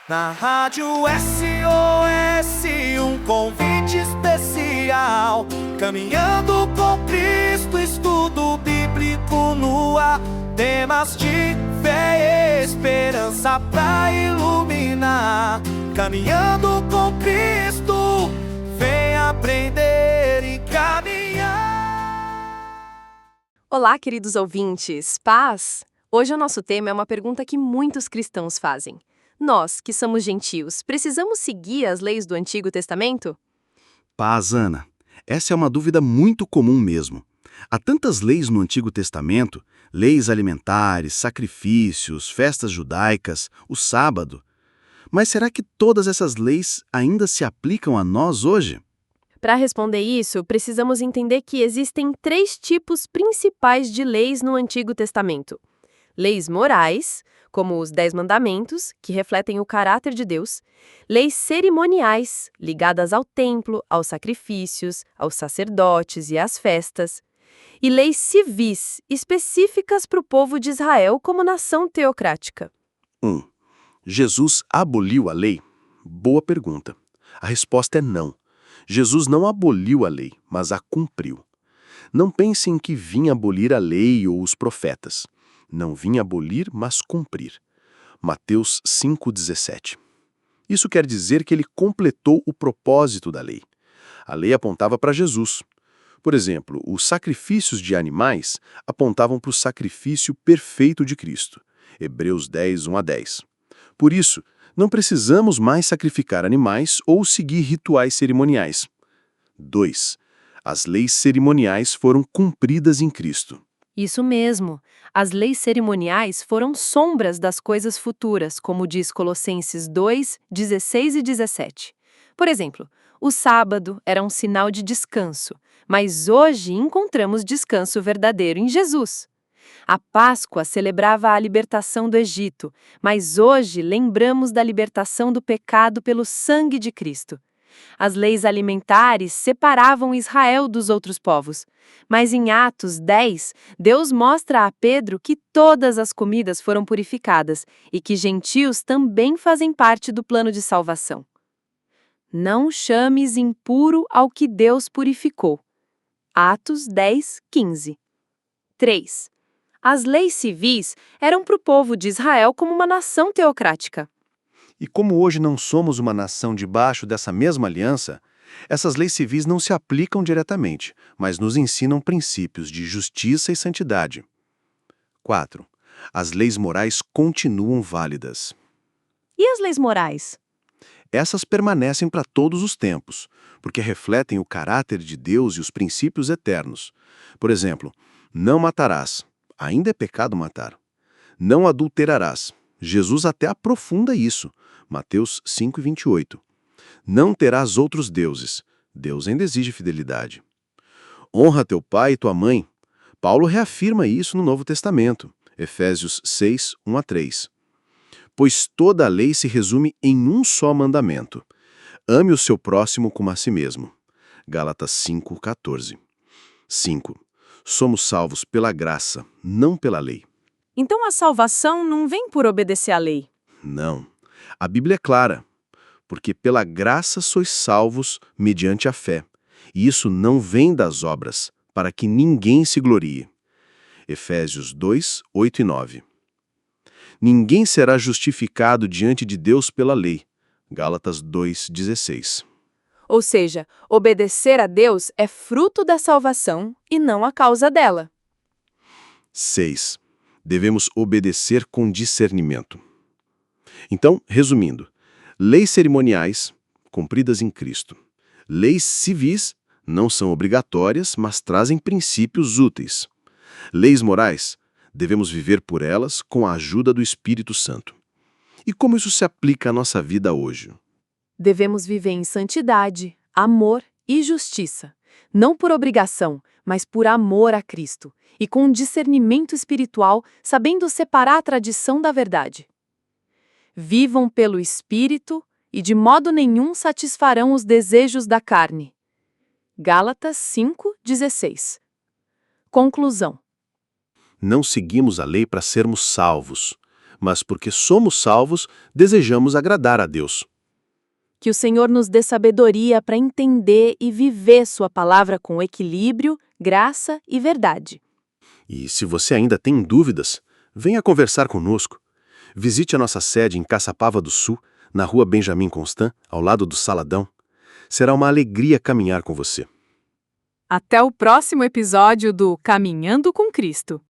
Na Rádio SOS, um convite especial. Caminhando com Cristo, estudo bíblico no ar. Temas de fé e esperança pra iluminar. Caminhando com Cristo, vem aprender e caminhar. Olá, queridos ouvintes, paz! Hoje o nosso tema é uma pergunta que muitos cristãos fazem. Nós, que somos gentios, precisamos seguir as leis do Antigo Testamento? Paz, Ana. Essa é uma dúvida muito comum mesmo. Há tantas leis no Antigo Testamento, leis alimentares, sacrifícios, festas judaicas, o sábado. Mas será que todas essas leis ainda se aplicam a nós hoje? Para responder isso, precisamos entender que existem 3 tipos principais de leis no Antigo Testamento. Leis morais, como os 10 mandamentos, que refletem o caráter de Deus. Leis cerimoniais, ligadas ao templo, aos sacrifícios, aos sacerdotes e às festas. E leis civis, específicas para o povo de Israel como nação teocrática. 1. Jesus aboliu a lei? Boa pergunta. A resposta é não. Jesus não aboliu a lei, mas a cumpriu. Não pensem que vinha abolir a lei ou os profetas. Não vinha abolir, mas cumprir. Mateus 5,17. Isso quer dizer que ele completou o propósito da lei. A lei apontava para Jesus. Por exemplo, os sacrifícios de animais apontavam para o sacrifício perfeito de Cristo. Hebreus 10, 1-10. Por isso, não precisamos mais sacrificar animais ou seguir rituais cerimoniais. 2. As leis cerimoniais foram cumpridas em Cristo. Isso mesmo. As leis cerimoniais foram sombras das coisas futuras, como diz Colossenses 2, 16 e 17. Por exemplo, o sábado era um sinal de descanso, mas hoje encontramos descanso verdadeiro em Jesus. A Páscoa celebrava a libertação do Egito, mas hoje lembramos da libertação do pecado pelo sangue de Cristo. As leis alimentares separavam Israel dos outros povos. Mas em Atos 10, Deus mostra a Pedro que todas as comidas foram purificadas e que gentios também fazem parte do plano de salvação. Não chames impuro ao que Deus purificou. Atos 10, 15. 3. As leis civis eram para o povo de Israel como uma nação teocrática. E como hoje não somos uma nação debaixo dessa mesma aliança, essas leis civis não se aplicam diretamente, mas nos ensinam princípios de justiça e santidade. 4. As leis morais continuam válidas. E as leis morais? Essas permanecem para todos os tempos, porque refletem o caráter de Deus e os princípios eternos. Por exemplo, não matarás. Ainda é pecado matar. Não adulterarás. Jesus até aprofunda isso. Mateus 5,28. Não terás outros deuses. Deus ainda exige fidelidade. Honra teu pai e tua mãe. Paulo reafirma isso no Novo Testamento. Efésios 6, 1-3. Pois toda a lei se resume em um só mandamento. Ame o seu próximo como a si mesmo. Gálatas 5,14. 5. Somos salvos pela graça, não pela lei. Então a salvação não vem por obedecer à lei. Não. A Bíblia é clara. Porque pela graça sois salvos mediante a fé. E isso não vem das obras, para que ninguém se glorie. Efésios 2, 8 e 9. Ninguém será justificado diante de Deus pela lei. Gálatas 2, 16. Ou seja, obedecer a Deus é fruto da salvação e não a causa dela. 6. Devemos obedecer com discernimento. Então, resumindo, leis cerimoniais, cumpridas em Cristo. Leis civis não são obrigatórias, mas trazem princípios úteis. Leis morais, devemos viver por elas com a ajuda do Espírito Santo. E como isso se aplica à nossa vida hoje? Devemos viver em santidade, amor e justiça, não por obrigação, mas por amor a Cristo, e com discernimento espiritual, sabendo separar a tradição da verdade. Vivam pelo Espírito e de modo nenhum satisfarão os desejos da carne. Gálatas 5:16. Conclusão. Não seguimos a lei para sermos salvos, mas porque somos salvos, desejamos agradar a Deus. Que o Senhor nos dê sabedoria para entender e viver sua palavra com equilíbrio, graça e verdade. E se você ainda tem dúvidas, venha conversar conosco. Visite a nossa sede em Caçapava do Sul, na rua Benjamin Constant, ao lado do Saladão. Será uma alegria caminhar com você. Até o próximo episódio do Caminhando com Cristo.